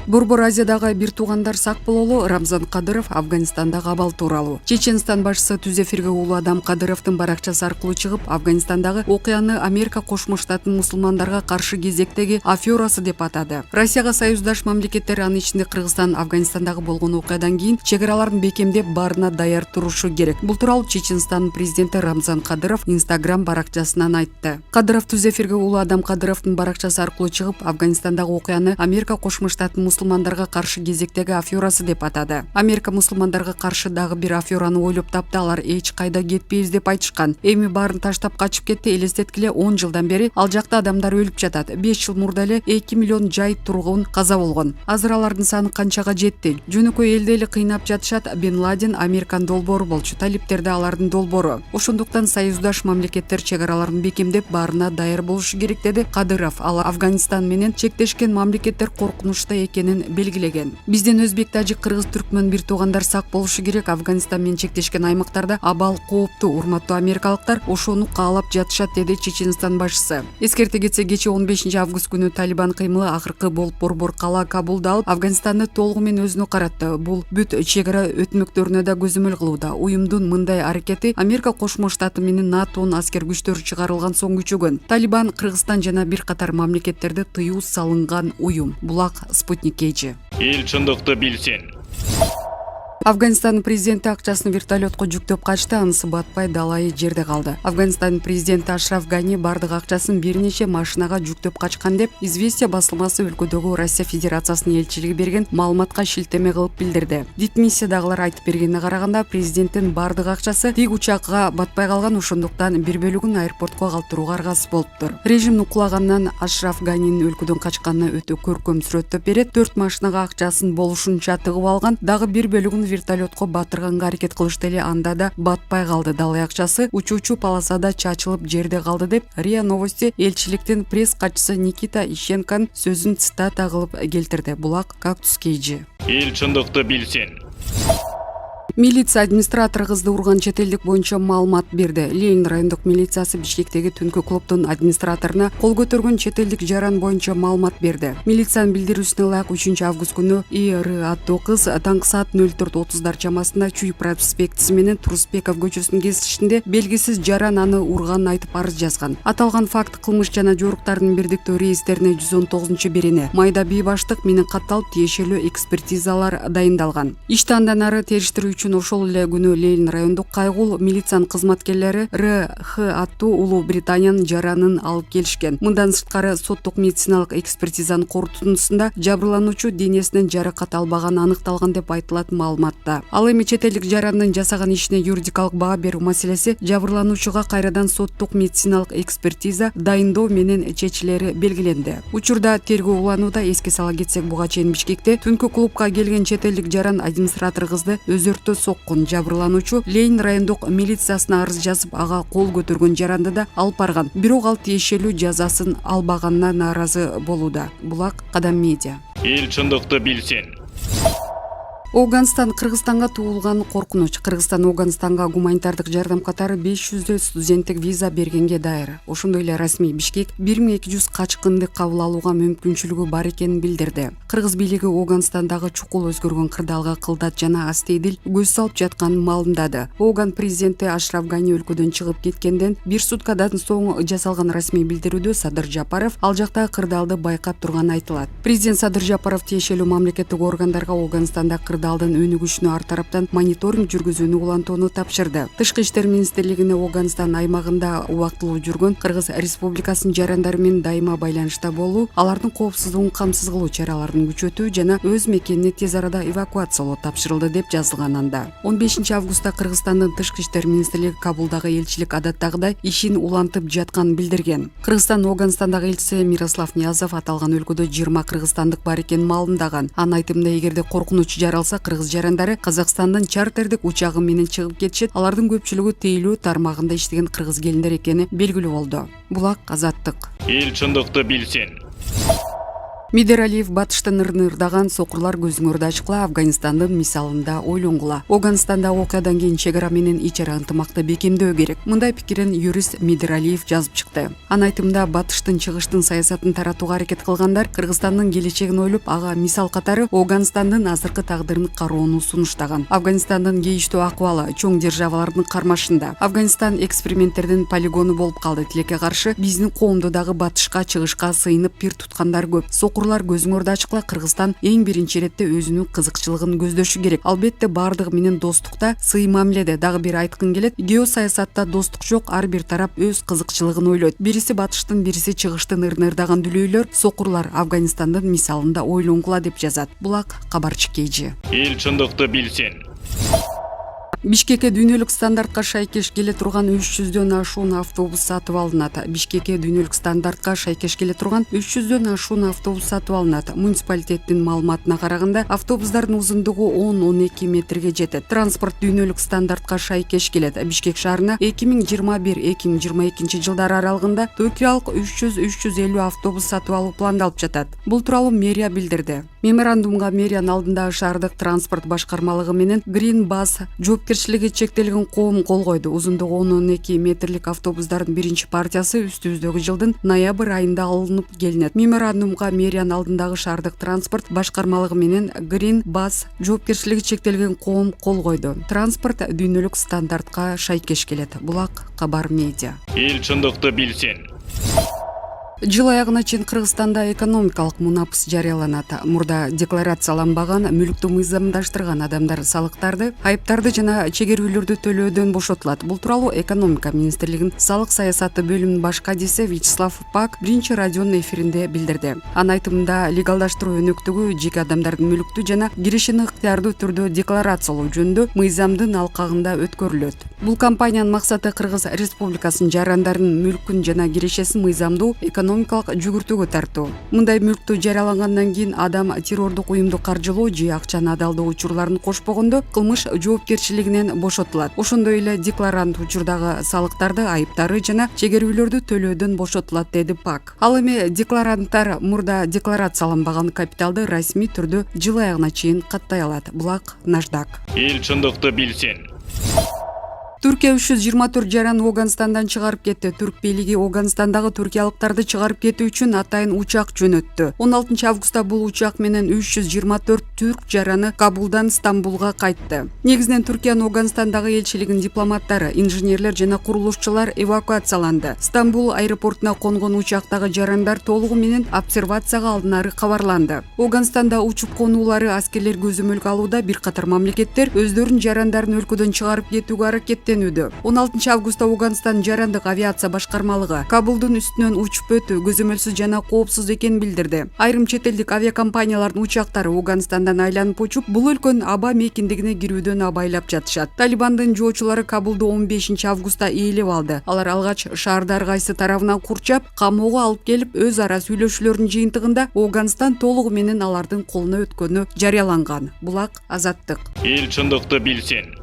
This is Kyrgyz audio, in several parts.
Борбор Азиядагы бир туугандар сак бололу. Рамзан Кадыров Афганистандагы абал тууралуу. Чеченстан башчысы Түзефирге уулу Адам Кадыровдун баракчасы аркылуу чыгып, Афганистандагы окуяны Америка Кошмо Штаттын мусулмандарга каршы кезектеги аферасы деп атады. Россияга союздаш мамлекеттер, анын ичинде Кыргызстан, Афганистандагы болгон окуядан кийин чек араларын бекемдеп баарына даяр турушу керек. Бул тууралуу Чеченстандын президенти Рамзан Кадыров Инстаграм баракчасынан айтты. Кадыров Түзефирге уулу Адам Кадыровдун баракчасы аркылуу чыгып, Афганистандагы окуяны Америка Кошмо Штаттын мусулмандарга каршы кезектеги аферасы деп атады. Америка мусулмандарга каршы дагы бир афераны ойлоп тапты. Алар эч кайда кетпейбиз деп айтышкан. Эми баарын таштап качып кетти. Элестеткиле 10 жылдан бери ал жакта адамдар өлүп жатат. 5 жыл мурда эле 2 миллион жай тургун каза болгон. Азыр алардын саны канчага жетти? Жөнөкөй элди эле кыйнап жатышат. Бен Ладен Американын долбоору болчу. Талиптер да алардын долбоору. Ошондуктан союздаш мамлекеттер чек араларын бекемдеп баарына даяр болушу керек, деди Кадыров. Ал Афганистан менен чектешкен мамлекеттер коркунучта экенин белгилеген. Бизден өзбек, тажик, кыргыз, түркмөн бир туугандар сак болушу керек. Афганистан менен чектешкен аймактарда абал кооптуу. Урматтуу америкалыктар ошону каалап жатышат, деди Чеченстан башчысы. Эскерте кетсе, кечээ 15 август күнү Талибан кыймылы акыркы болуп борбор кала Кабулду алып, Афганистанды толугу менен өзүнө каратты. Бул бүт чек ара өтмөктөрүнө да көзөмөл кылууда. Уюмдун мындай аракети Америка Кошмо Штаты менен НАТОнун аскер күчтөрү чыгарылган соң күчөгөн. Талибан Кыргызстан жана бир катар мамлекеттерде тыюу салынган уюм. Булак Спутник Кейджи. Эл чындыкты билсин. Афганистандын президенти акчасын вертолетко жүктөп качты, анысы батпай далайы жерде калды. Афганистандын президенти Ашраф Гани бардык акчасын бир нече машинага жүктөп качкан деп Известия басылмасы өлкөдөгү Россия Федерациясынын элчилиги берген маалыматка шилтеме кылып билдирди. Дипмиссиядагылар айтып бергенине караганда, президенттин бардык акчасы тик учакка батпай калган, ошондуктан бир бөлүгүн аэропортко калтырууга аргасыз болуптур. Режимдин кулаганынан Ашраф Ганинин өлкөдөн качканына өтө көркөм сүрөттөп берет. 4 машинага акчасын болушунча тыгып алган, дагы бир бөлүгүн вертолетко батырганга аракет кылышты эле, анда да батпай калды. Далай акчасы учуучу полосада чачылып жерде калды деп РИА Новости элчиликтин пресс катчысы Никита Ищенконун сөзүн цитата кылып келтирди. Булак Кактус Кейджи. Эл чындыкты билсин. Милиция администратору кызды урган чет элдик боюнча маалымат берди. Ленин райондук милициясы Бишкектеги түнкү клубдун администраторуна кол көтөргөн чет элдик жаран боюнча маалымат берди. Милициянын билдирүүсүнө ылайык 3 август күнү ИР аттуу кыз таңкы саат 04:30 чамасында Чүй проспектиси менен Турусбеков көчөсүнүн кесишинде белгисиз жаран аны урганын айтып арыз жазган. Аталган факт кылмыш жана жоруктардын бирдиктүү реестрине 119-берене майда бий баштык менен катталып, тиешелүү экспертизалар дайындалган. Ишти андан ары териштирүү үчүн ошол эле күнү Ленин райондук кайгул милициянын кызматкерлери РХ аттуу Улуу Британиянын жаранын алып келишкен. Мындан сырткары соттук медициналык экспертизанын корутундусунда жабырлануучу денесинен жаракат албаганы аныкталган деп айтылат маалыматта. Ал эми чет элдик жарандын жасаган ишине юридикалык баа берүү маселеси жабырлануучуга кайрадан соттук медициналык экспертиза дайындоо менен чечилери белгиленди. Учурда тергөө уланууда. Эске сала кетсек, буга чейин Бишкекте түнкү клубка келген чет элдик жаран администратор кызды өзөртө соккун. Жабырлануучу Ленин райондук милициясына арыз жазып, ага кол көтөргөн жаранды да алып барган. Бирок ал тиешелүү жазасын албаганына нааразы болууда. Булак Кадам Медиа. Эл чындыкты билсин. Афганистан Кыргызстанга туулган коркунуч. Кыргызстан Афганистанга гуманитардык жардам катары 500 студенттик виза бергенге дайыр. Ошондой эле расмий Бишкек 1200 качкынды кабыл алууга мүмкүнчүлүгү бар экенин билдирди. Кыргыз бийлиги Афганистандагы чукул өзгөргөн кырдаалга кылдат жана астейдил көз салып жатканын маалымдады. Афган президенти Ашраф Гани өлкөдөн чыгып кеткенден бир суткадан соң жасалган расмий билдирүүдө Садыр Жапаров ал жактагы кырдаалды байкап турганы айтылат. Президент Садыр Жапаров тиешелүү мамлекеттик органдарга Афганистанда кырдаалдын өнүгүшүнө ар тараптан мониторинг жүргүзүүнү улантууну тапшырды. Тышкы иштер министрлигине Афганистан аймагында убактылуу жүргөн Кыргыз Республикасынын жарандары менен дайыма байланышта болуу, алардын коопсуздугун камсыз кылуу чараларын күчөтүү жана өз мекенине тез арада эвакуациялоо тапшырылды деп жазылган анда. 15 августта Кыргызстандын тышкы иштер министрлиги Кабулдагы элчилик адаттагыдай ишин улантып жатканын билдирген. Кыргызстан Афганистандагы элчиси Мирослав Ниязов аталган өлкөдө 20 кыргызстандык бар экенин маалымдаган. Анын айтымында, эгерде коркунуч жаралса, кыргыз жарандары Казакстандын чартердик учагы менен чыгып кетишет. Алардын көпчүлүгү тейлөө тармагында иштеген кыргыз келиндер экени белгилүү болду. Булак Азаттык. Эл чындыкты билсин. Мидералиев батыштан ырдаган сокурлар көзүңөрдү ачкыла, Афганистандын мисалында ойлонгула. Афганистанда окуядан кийин чек ара менен ич ара ынтымакты бекемдөө керек. Мындай пикирин юрист Мидералиев жазып чыкты. Анын айтымында батыштын чыгыштын саясатын таратууга аракет кылгандар Кыргызстандын келечегин ойлоп, ага мисал катары Афганистандын азыркы тагдырын кароону сунуштаган. Афганистандын кейиштүү акыбалы чоң державалардын кармашында. Афганистан эксперименттердин полигону болуп калды. Тилекке каршы биздин коомдо дагы батышка чыгышка сыйынып пир туткандар көп. Сокурлар көзүңөрдү ачкыла, Кыргызстан эң биринчи иретте өзүнүн кызыкчылыгын көздөшү керек. Албетте бардыгы менен достукта, сый мамиледе. Дагы бир айткым келет, геосаясатта достук жок, ар бир тарап өз кызыкчылыгын ойлойт. Бириси батыштын, бириси чыгыштын ырдаган дүлөйлөр сокурлар Афганистандын мисалында ойлонгула деп жазат Булак кабарчы KG. Эл чындыкты билсин. Бишкекке дүйнөлүк стандартка шайкеш келе турган 300дөн ашуун автобус сатып алынат. Бишкекке дүйнөлүк стандартка шайкеш келе турган 300дөн ашуун автобус сатып алынат. Муниципалитеттин маалыматына караганда, автобустардын узундугу 10-12 метрге жетет. Транспорт дүйнөлүк стандартка шайкеш келет. Бишкек шаарына 2021-2022 жылдар аралыгында Токиолук 300-350 автобус сатып алуу пландалып жатат. Бул тууралуу мэрия билдирди. Меморандумга мэриянын алдындагы шаардык транспорт башкармалыгы менен Green Bus жоопкерчилиги чектелген коом кол койду. Узундугу 10-12 метрлик автобустардын биринчи партиясы үстүбүздөгү жылдын ноябрь айында алынып келинет. Меморандумга мэриянын алдындагы шаардык транспорт башкармалыгы менен Green Bus жоопкерчилиги чектелген коом кол койду. Транспорт дүйнөлүк стандартка шайкеш келет. Булак кабар медиа. Эл чындыкты билсин. Жыл аягына чейин Кыргызстанда экономикалык мунапыс жарыяланат. Мурда декларацияланбаган мүлүктү мыйзамдаштырган адамдар салыктарды, айыптарды жана чегерүүлөрдү төлөөдөн бошотулат. Бул тууралуу экономика министрлигинин салык саясаты бөлүмүнүн баш кадиси Вячеслав Пак биринчи радионун эфиринде билдирди. Анын айтымында, легалдаштыруу өнөктүгү жеке адамдардын мүлүктү жана киришин ыктыярдуу түрдө декларациялоо жөнүндө мыйзамдын алкагында өткөрүлөт. Бул кампаниянын максаты Кыргыз Республикасынын жарандарынын мүлкүн жана киришесин мыйзамдуу экономикалык жүгүртүүгө тартуу. Мындай мүлктү жарыялагандан кийин адам террордук уюмду каржылоо же акчаны адалдоо учурларын кошпогондо кылмыш жоопкерчилигинен бошотулат. Ошондой эле декларант учурдагы салыктарды, айыптары жана чегерүүлөрдү төлөөдөн бошотулат, деди Пак. Ал эми декларанттар мурда декларацияланбаган капиталды расмий түрдө жыл аягына чейин каттай алат. Булак Наждак. Эл чындыкты билсин. Түркия 324 жаран Афганистандан чыгарып кетти. Түрк бийлиги Афганистандагы түркиялыктарды чыгарып кетүү үчүн атайын учак жөнөттү. 16 августта бул учак менен 324 түрк жараны Кабулдан Стамбулга кайтты. Негизинен Түркиянын Афганистандагы элчилигинин дипломаттары, инженерлер жана курулушчулар эвакуацияланды. Стамбул аэропортуна конгон учактагы жарандар толугу менен обсервацияга алдынары кабарланды. Афганистанда учуп конуулары аскерлер көзөмөлгө алууда, бир катар мамлекеттер өздөрүнүн жарандарын өлкөдөн чыгарып кетүүгө аракеттенүүдө. 16 августта Афганистан жарандык авиация башкармалыгы Кабулдун үстүнөн учуп өтүү көзөмөлсүз жана коопсуз экенин билдирди. Айрым чет элдик авиакомпаниялардын учактары Афганистандан айланып учуп, бул өлкөнүн аба мекиндигине кирүүдөн абайлап жатышат. Талибандын жоочулары Кабулду 15 августта ээлеп алды. Алар алгач шаарда ар кайсы тарабынан курчап, камоого алып келип, өз ара сүйлөшүүлөрдүн жыйынтыгында Афганистан толугу менен алардын колуна өткөнү жарыяланган. Булак Азаттык. Эл чындыкты билсин.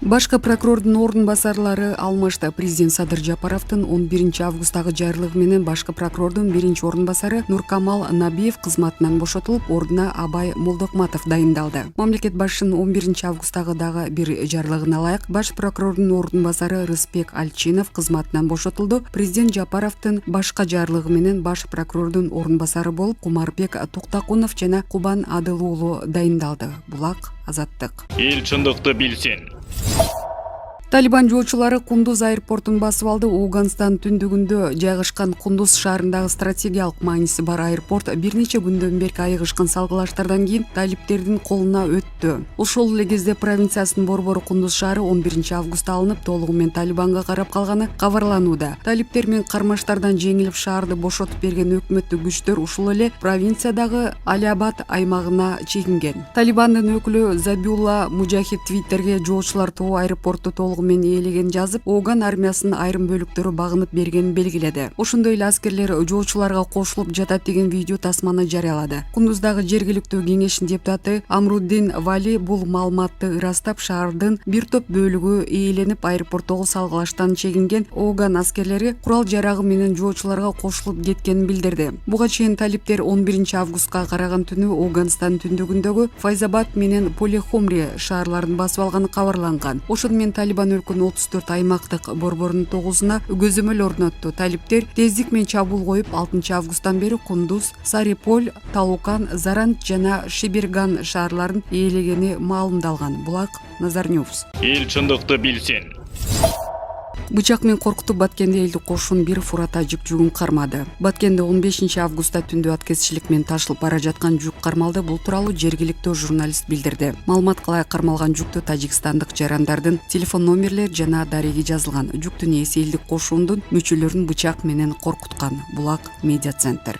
Башкы прокурордун ордун басарлары алмашты. Президент Садыр Жапаровдун 11 августагы жарлыгы менен башкы прокурордун биринчи ордун басары Нуркамал Набиев кызматынан бошотулуп, ордуна Абай Молдокматов дайындалды. Мамлекет башчынын 11 августагы дагы бир жарлыгына ылайык баш прокурордун ордун басары Рыспек Альчинов кызматынан бошотулду. Президент Жапаровдун башка жарлыгы менен баш прокурордун ордун басары болуп Кумарбек Токтакунов жана Кубан Адыл уулу дайындалды. Булак Азаттык. Эл чындыкты билсин. Талибан жоочулары Кундуз аэропортун басып алды. Афганистан түндүгүндө жайгашкан Кундуз шаарындагы стратегиялык мааниси бар аэропорт бир нече күндөн бери айыгышкан салгылаштардан кийин талиптердин колуна өттү. Ошол эле кезде провинциясынын борбору Кундуз шаары 11 августта алынып, толугу менен Талибанга карап калганы кабарланууда. Талиптер менен кармаштардан жеңилип шаарды бошотуп берген өкмөттүк күчтөр ушул эле провинциядагы Алиабад аймагына чегинген. Талибандын өкүлү Забиулла Мужахид Твиттерге жоочулар тобу аэропортту толугу менен ээлегенин жазып, Оган армиясынын айрым бөлүктөрү багынып бергенин белгиледи. Ошондой эле аскерлер жоочуларга кошулуп жатат деген видео тасманы жарыялады. Кундуздагы жергиликтүү кеңештин депутаты Амруддин Вали бул маалыматты ырастап, шаардын бир топ бөлүгү ээленип аэропорттогу салгылаштан чегинген Оган аскерлери курал-жарагы менен жоочуларга кошулуп кеткенин билдирди. Буга чейин талиптер 11-августка караган түнү Оганстан түндүгүндөгү Файзабад менен Полихомри шаарларын басып алганы кабарланган. Ошону менен Талибан өлкөнүн 34 аймактык борборунун 9-уна көзөмөл орнотту. Талиптер тездик менен чабуул коюп, 6-августтан бери Кундуз, Сариполь, Талукан, Зарант жана Шиберган шаарларын ээлегени маалымдалган. Булак Назар Ньюс. Эл чындыкты билсин. Бычак менен коркутуп Баткенде элди кошун бир фурата жүк кармады. Баткенде 15-августта түндө аткезчилик менен ташылып бара жаткан жүк кармалды. Бул тууралуу жергиликтүү журналист билдирди. Маалымат кылай кармалган жүктө тажикстандык жарандардын телефон номерлери жана дареги жазылган. Жүктүн ээси элдик кошуундун мүчөлөрүн бычак менен коркуткан. Булак медиа центр.